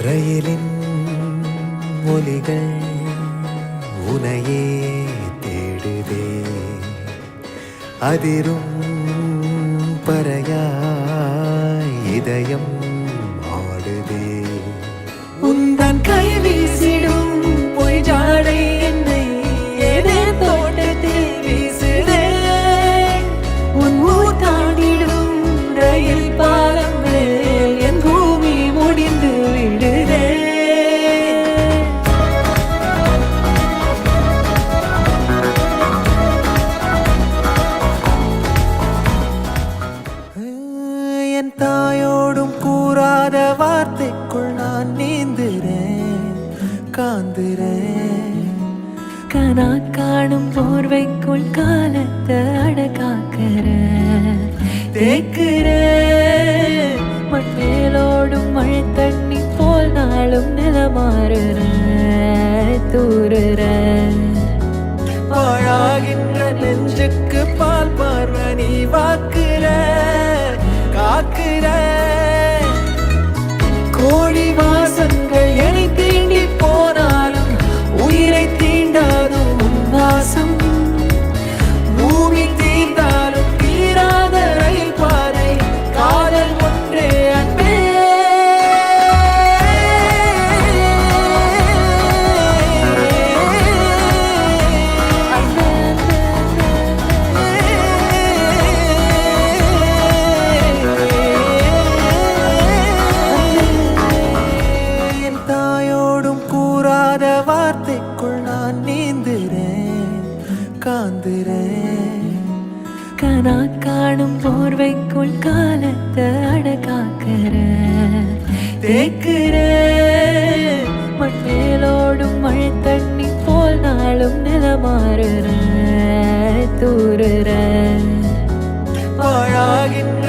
ரயிலின் ஒலிகள் உனையே தேடுதே, அதிரும் பறையாய் இதயம் ஆடுதே. உந்தன் கை வீசிடும் பொய் ஜாடை என்னை ஏதே தோட்டத்தில் வீசுதே. உன் ஊர் தாண்டிடும் ரயில் பாலம் மேல் என் பூமி முடிந்து விடுதே. என் தாயோடும் கூறாத வார்த்தைக்குள் நான் நீந்துறேன், காந்துறேன். கனா காணும் போர்வைக்குள் காலத்தை அடக்காக்கிற தேக்குற. மண்ணேலோடும் மழை தண்ணி போல் நாளும் நிலமாறுற தூறுற. பாழாகின்ற நெஞ்சுக்கு பால் பார்வனி வாக்குற காக்குற. கோடி வாசங்கள் என்னை தீண்டி போனாலும் உயிரை தீண்டாதும் உன் வாசம். பூமி தீர்ந்தாலும் தீராத ரயில் பாதை காதல் ஒன்றே அன்பே. என் தாயோடும் கூறாத வார்த்தைக்குள் நான் நீந்துறேன், காந்துறேன். கனா காணும் போர்வைக்குள் காலத்தை அடக்காக்கிற தேக்குற. மண்ணேலோடும் மழை தண்ணி போல் நாளும் நிலமாறுற தூறுற. பாழாகின்ற